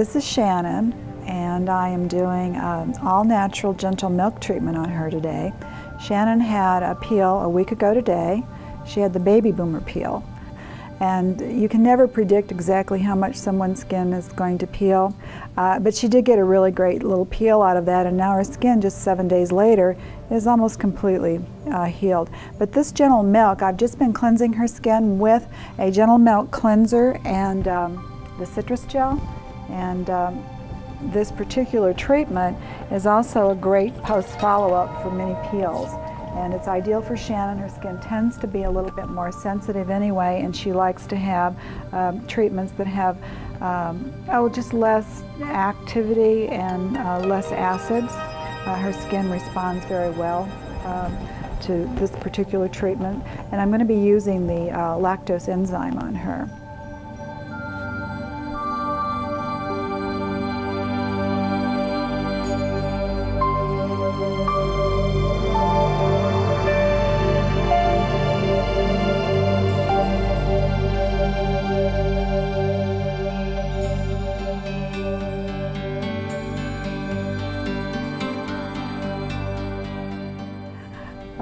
This is Shannon, and I am doing an all-natural gentle milk treatment on her today. Shannon had a peel a week ago today. She had the baby boomer peel. And you can never predict exactly how much someone's skin is going to peel, but she did get a really great little peel out of that, and now her skin just 7 days later is almost completely healed. But this gentle milk, I've just been cleansing her skin with a gentle milk cleanser and the citrus gel, and this particular treatment is also a great post follow-up for many peels. And it's ideal for Shannon. Her skin tends to be a little bit more sensitive anyway, and she likes to have treatments that have just less activity and less acids. Her skin responds very well to this particular treatment, and I'm going to be using the lactose enzyme on her.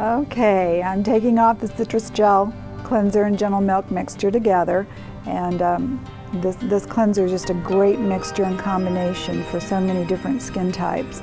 Okay, I'm taking off the citrus gel cleanser and gentle milk mixture together, and this cleanser is just a great mixture and combination for so many different skin types.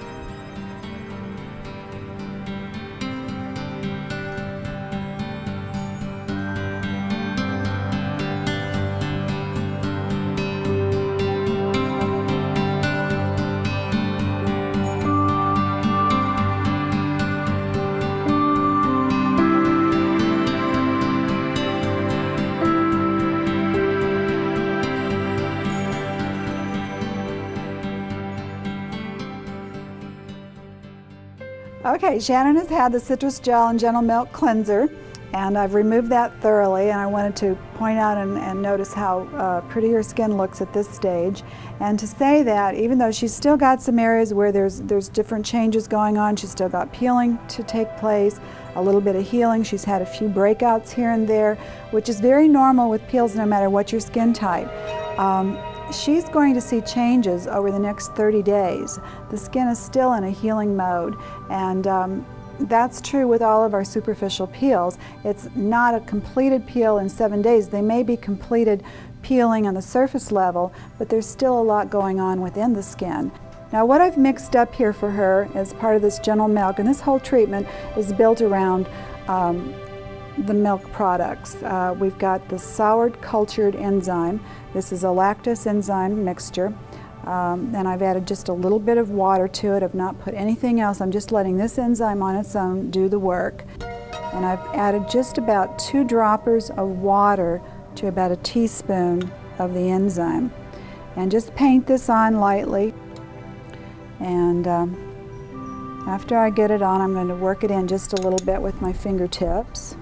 Okay, Shannon has had the citrus gel and gentle milk cleanser, and I've removed that thoroughly, and I wanted to point out and notice how pretty her skin looks at this stage. And to say that even though she's still got some areas where there's different changes going on, she's still got peeling to take place, a little bit of healing, she's had a few breakouts here and there, which is very normal with peels no matter what your skin type. She's going to see changes over the next 30 days. The skin is still in a healing mode, and that's true with all of our superficial peels. It's not a completed peel in 7 days. They may be completed peeling on the surface level, but there's still a lot going on within the skin. Now, what I've mixed up here for her as part of this gentle milk, and this whole treatment is built around the milk products. We've got the soured cultured enzyme. This is a lactose enzyme mixture, and I've added just a little bit of water to it. I've not put anything else. I'm just letting this enzyme on its own do the work. And I've added just about 2 droppers of water to about a teaspoon of the enzyme. And just paint this on lightly. And after I get it on, I'm going to work it in just a little bit with my fingertips.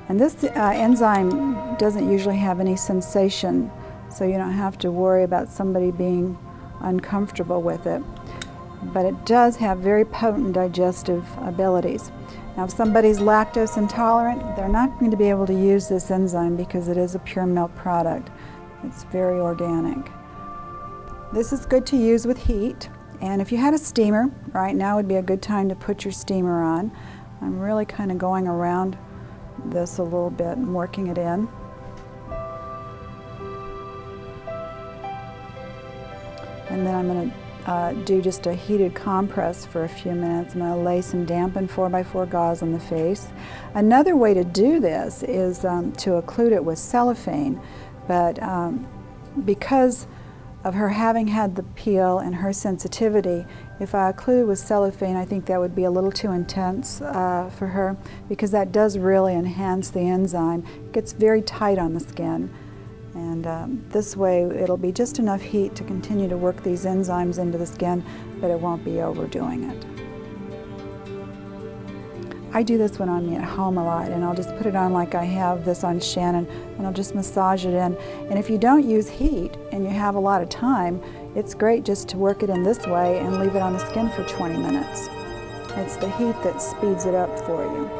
And this enzyme doesn't usually have any sensation, so you don't have to worry about somebody being uncomfortable with it. But it does have very potent digestive abilities. Now, if somebody's lactose intolerant, they're not going to be able to use this enzyme because it is a pure milk product. It's very organic. This is good to use with heat, and if you had a steamer, right now would be a good time to put your steamer on. I'm really kind of going around this a little bit and working it in. And then I'm going to do just a heated compress for a few minutes. I'm going to lay some dampened 4x4 gauze on the face. Another way to do this is to occlude it with cellophane, but because of her having had the peel and her sensitivity, if I occlude it with cellophane, I think that would be a little too intense for her, because that does really enhance the enzyme. It gets very tight on the skin, and this way it'll be just enough heat to continue to work these enzymes into the skin, but it won't be overdoing it. I do this when I'm at home a lot, and I'll just put it on like I have this on Shannon, and I'll just massage it in. And if you don't use heat and you have a lot of time, it's great just to work it in this way and leave it on the skin for 20 minutes. It's the heat that speeds it up for you.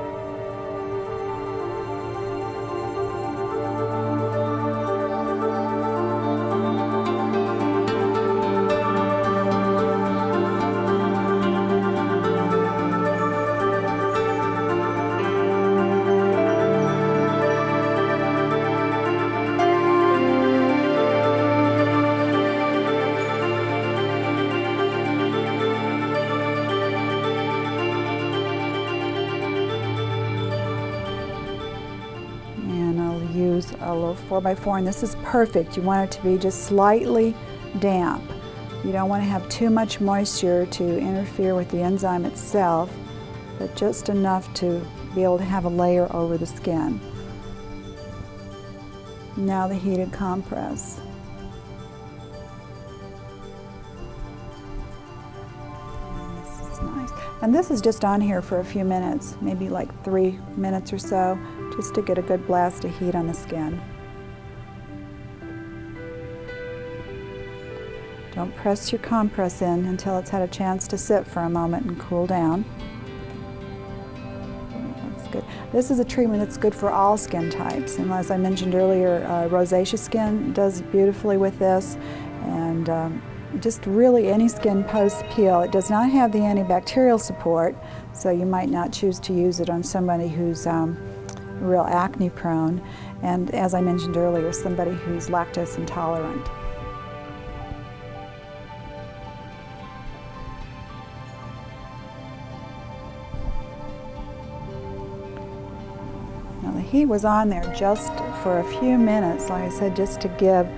little 4x4, and this is perfect. You want it to be just slightly damp. You don't want to have too much moisture to interfere with the enzyme itself, but just enough to be able to have a layer over the skin. Now the heated compress. This is nice. And this is just on here for a few minutes, maybe like 3 minutes or so, just to get a good blast of heat on the skin. Don't press your compress in until it's had a chance to sit for a moment and cool down. That's good. This is a treatment that's good for all skin types, and as I mentioned earlier, rosacea skin does beautifully with this, and just really any skin post-peel. It does not have the antibacterial support, so you might not choose to use it on somebody who's real acne prone, and as I mentioned earlier, somebody who's lactose intolerant. Now the heat was on there just for a few minutes, like I said, just to give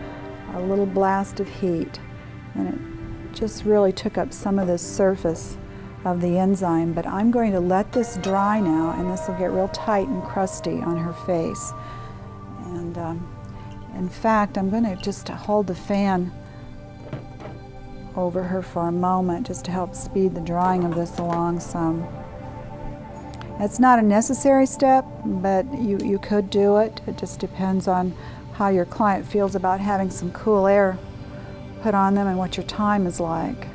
a little blast of heat, and it just really took up some of the surface of the enzyme, but I'm going to let this dry now, and this will get real tight and crusty on her face. And in fact, I'm going to just hold the fan over her for a moment just to help speed the drying of this along some. It's not a necessary step, but you could do it. It just depends on how your client feels about having some cool air put on them and what your time is like.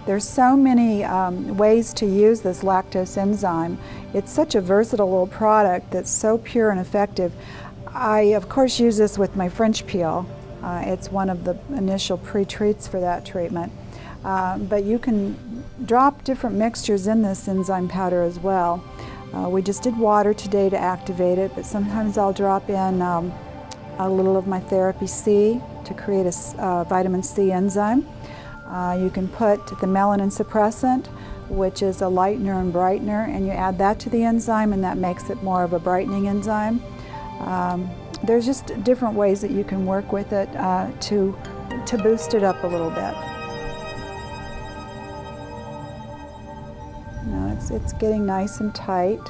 There's so many ways to use this lactose enzyme. It's such a versatile little product that's so pure and effective. I, of course, use this with my French peel. It's one of the initial pre-treats for that treatment. But you can drop different mixtures in this enzyme powder as well. We just did water today to activate it, but sometimes I'll drop in a little of my Therapy C to create a vitamin C enzyme. You can put the melanin suppressant, which is a lightener and brightener, and you add that to the enzyme, and that makes it more of a brightening enzyme. There's just different ways that you can work with it to boost it up a little bit. Now it's getting nice and tight,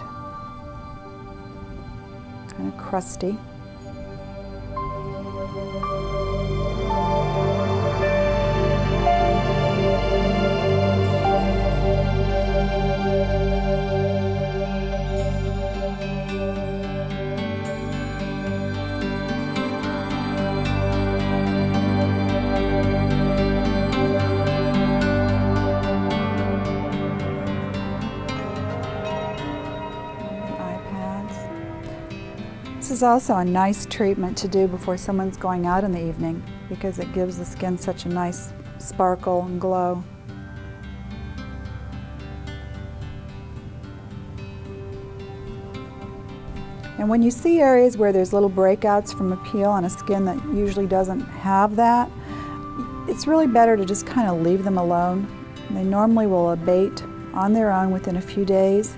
kind of crusty. This is also a nice treatment to do before someone's going out in the evening because it gives the skin such a nice sparkle and glow. And when you see areas where there's little breakouts from a peel on a skin that usually doesn't have that, it's really better to just kind of leave them alone. They normally will abate on their own within a few days.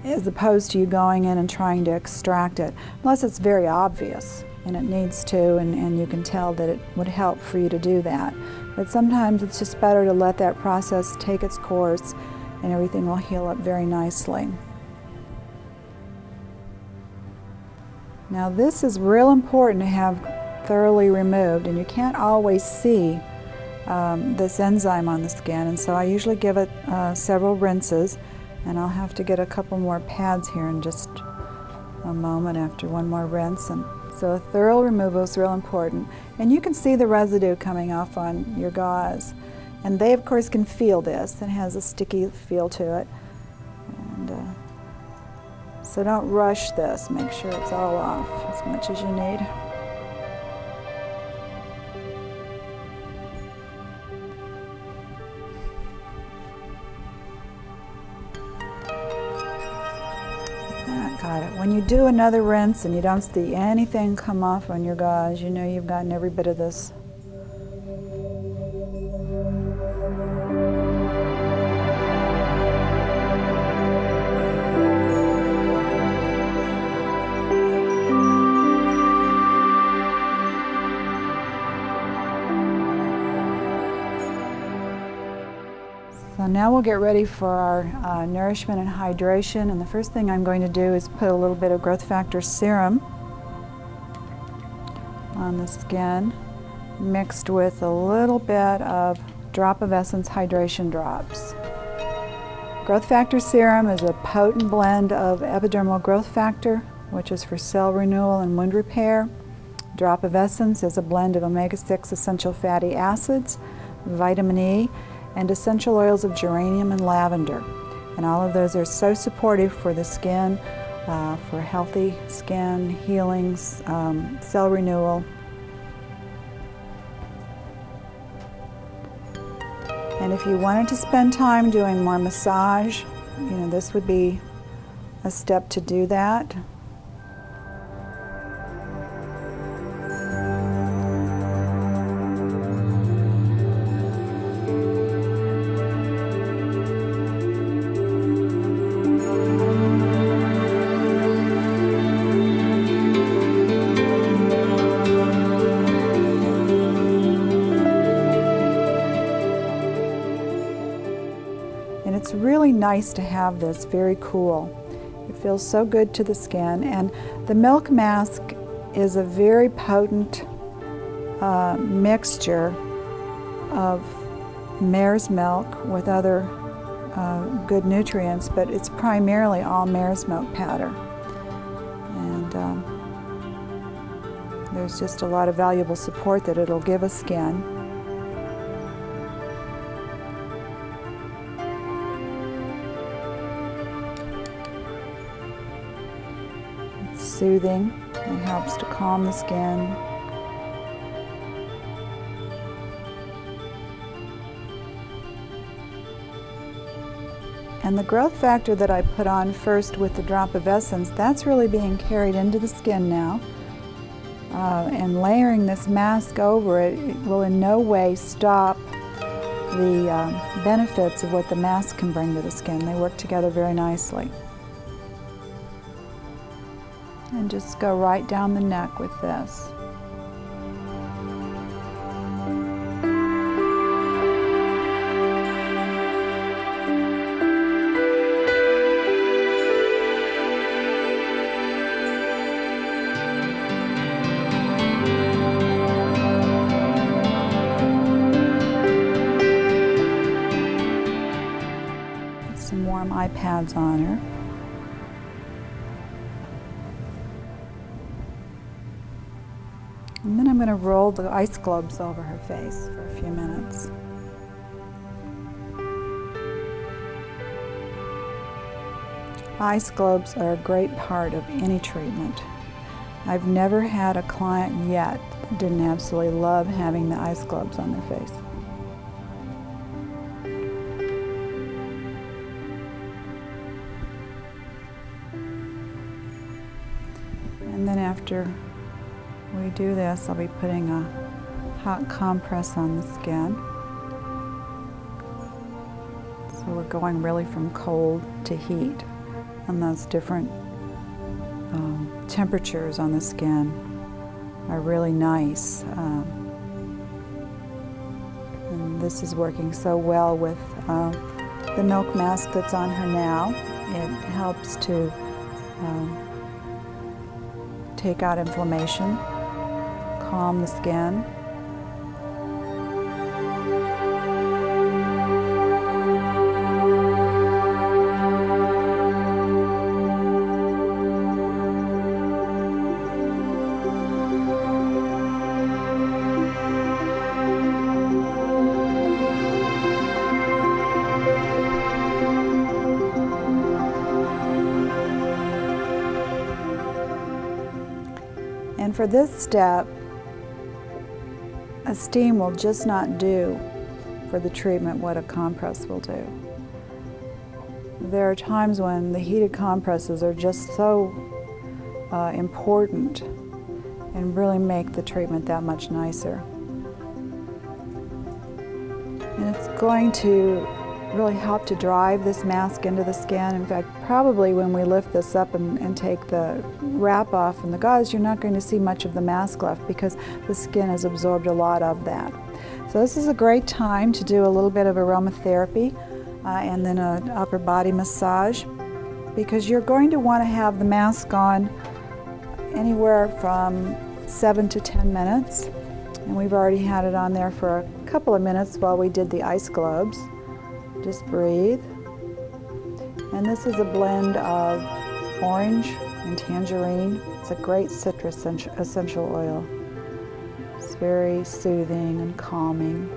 As opposed to you going in and trying to extract it, unless it's very obvious and it needs to, and you can tell that it would help for you to do that. But sometimes it's just better to let that process take its course and everything will heal up very nicely. Now this is real important to have thoroughly removed, and you can't always see this enzyme on the skin, and so I usually give it several rinses. And I'll have to get a couple more pads here in just a moment after one more rinse. And so a thorough removal is real important. And you can see the residue coming off on your gauze. And they, of course, can feel this. It has a sticky feel to it. And so don't rush this. Make sure it's all off as much as you need. Got it. When you do another rinse and you don't see anything come off on your gauze, you know you've gotten every bit of this. So now we'll get ready for our nourishment and hydration, and the first thing I'm going to do is put a little bit of growth factor serum on the skin, mixed with a little bit of drop of essence hydration drops. Growth factor serum is a potent blend of epidermal growth factor, which is for cell renewal and wound repair. Drop of essence is a blend of omega-6 essential fatty acids, vitamin E, and essential oils of geranium and lavender. And all of those are so supportive for the skin, for healthy skin, healings, cell renewal. And if you wanted to spend time doing more massage, you know, this would be a step to do that. And it's really nice to have this, very cool. It feels so good to the skin. And the milk mask is a very potent mixture of mare's milk with other good nutrients, but it's primarily all mare's milk powder. And there's just a lot of valuable support that it'll give a skin. Soothing. It helps to calm the skin. And the growth factor that I put on first with the drop of essence, that's really being carried into the skin now. And layering this mask over it, it will in no way stop the benefits of what the mask can bring to the skin. They work together very nicely. And just go right down the neck with this. Put some warm eye pads on her. And then I'm going to roll the ice globes over her face for a few minutes. Ice globes are a great part of any treatment. I've never had a client yet that didn't absolutely love having the ice globes on their face. And then after we do this, I'll be putting a hot compress on the skin. So we're going really from cold to heat, and those different temperatures on the skin are really nice. And this is working so well with the milk mask that's on her now. It helps to take out inflammation, calm the skin. And for this step, a steam will just not do for the treatment what a compress will do. there are times when the heated compresses are just so important and really make the treatment that much nicer. And it's going to really help to drive this mask into the skin. In fact, probably when we lift this up and take the wrap off and the gauze, you're not going to see much of the mask left because the skin has absorbed a lot of that. So this is a great time to do a little bit of aromatherapy and then an upper body massage, because you're going to want to have the mask on anywhere from 7 to 10 minutes. And we've already had it on there for a couple of minutes while we did the ice globes. Just breathe. And this is a blend of orange and tangerine. It's a great citrus essential oil. It's very soothing and calming.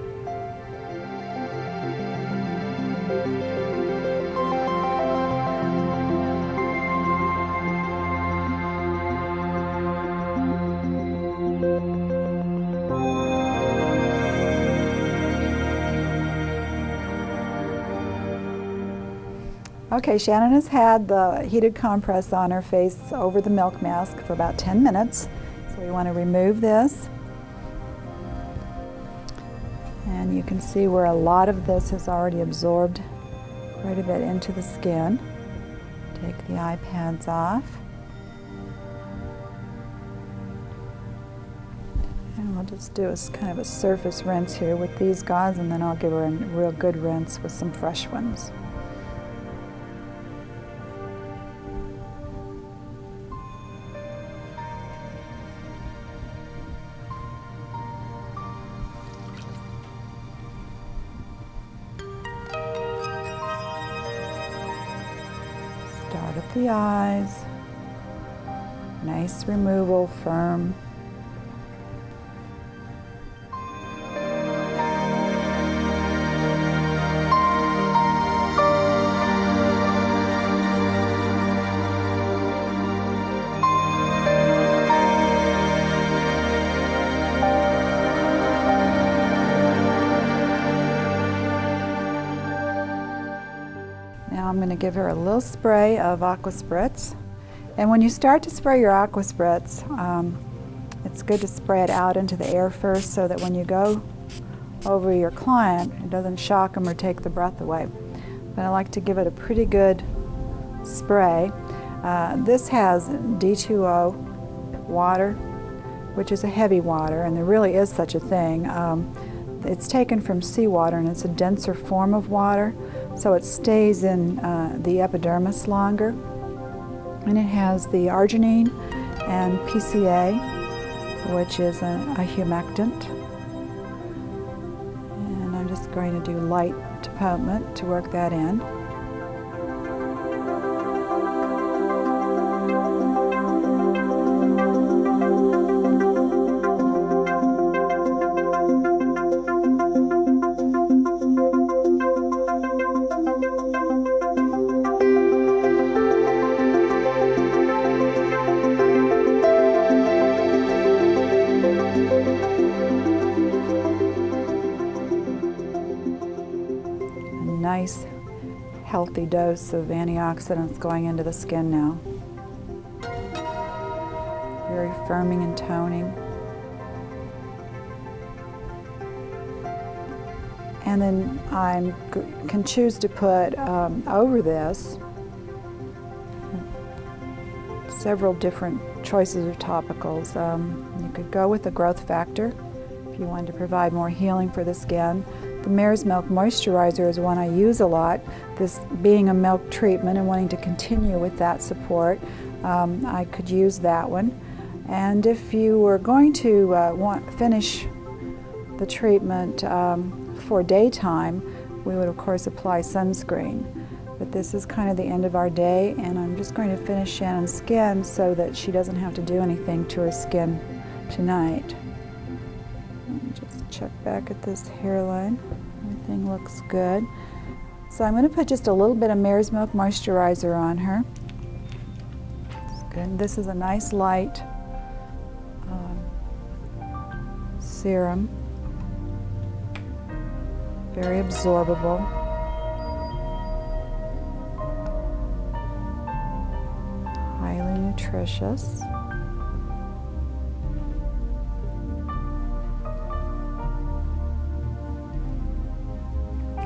Okay, Shannon has had the heated compress on her face over the milk mask for about 10 minutes. So we want to remove this. And you can see where a lot of this has already absorbed quite a bit into the skin. Take the eye pads off. And we'll just do a kind of a surface rinse here with these gauze, and then I'll give her a real good rinse with some fresh ones. Start at the eyes. Nice removal, firm. Now I'm going to give her a little spray of Aqua Spritz. And when you start to spray your Aqua Spritz, it's good to spray it out into the air first so that when you go over your client, it doesn't shock them or take the breath away. But I like to give it a pretty good spray. This has D2O water, which is a heavy water, and there really is such a thing. It's taken from seawater, and it's a denser form of water, so it stays in the epidermis longer. And it has the arginine and PCA, which is a humectant. And I'm just going to do light depotement to work that in. Nice, healthy dose of antioxidants going into the skin now. Very firming and toning. And then I can choose to put over this several different choices of topicals. You could go with the growth factor if you wanted to provide more healing for the skin. The Mare's Milk Moisturizer is one I use a lot. This being a milk treatment and wanting to continue with that support, I could use that one. And if you were going to finish the treatment for daytime, we would of course apply sunscreen. But this is kind of the end of our day, and I'm just going to finish Shannon's skin so that she doesn't have to do anything to her skin tonight. Just check back at this hairline. Everything looks good. So I'm going to put just a little bit of Mare's Milk Moisturizer on her. That's good. This is a nice light serum. Very absorbable. nutritious.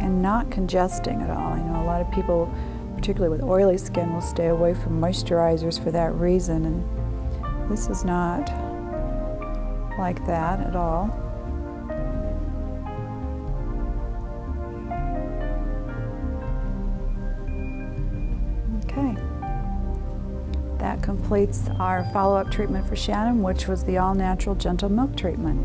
And not congesting at all. I know a lot of people, particularly with oily skin, will stay away from moisturizers for that reason, and this is not like that at all. Okay. That completes our follow-up treatment for Shannon, which was the all-natural gentle milk treatment.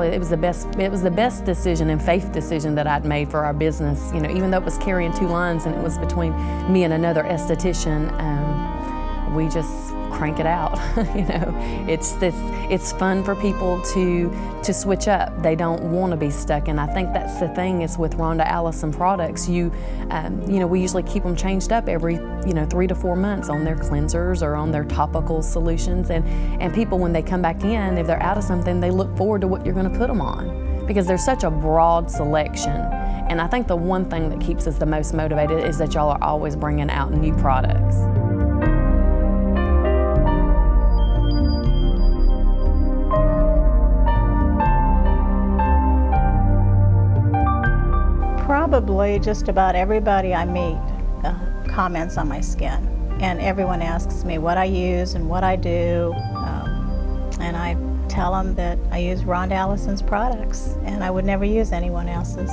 It was the best decision and faith decision that I'd made for our business. You know, even though it was carrying 2 lines and it was between me and another esthetician, we just crank it out. You know, it's fun for people to switch up. They don't want to be stuck, and I think that's the thing is with Rhonda Allison products. You know, we usually keep them changed up every 3 to 4 months on their cleansers or on their topical solutions, and people when they come back in, if they're out of something, they look forward to what you're going to put them on because there's such a broad selection. And I think the one thing that keeps us the most motivated is that y'all are always bringing out new products. Probably just about everybody I meet comments on my skin, and everyone asks me what I use and what I do, and I tell them that I use Rhonda Allison's products and I would never use anyone else's.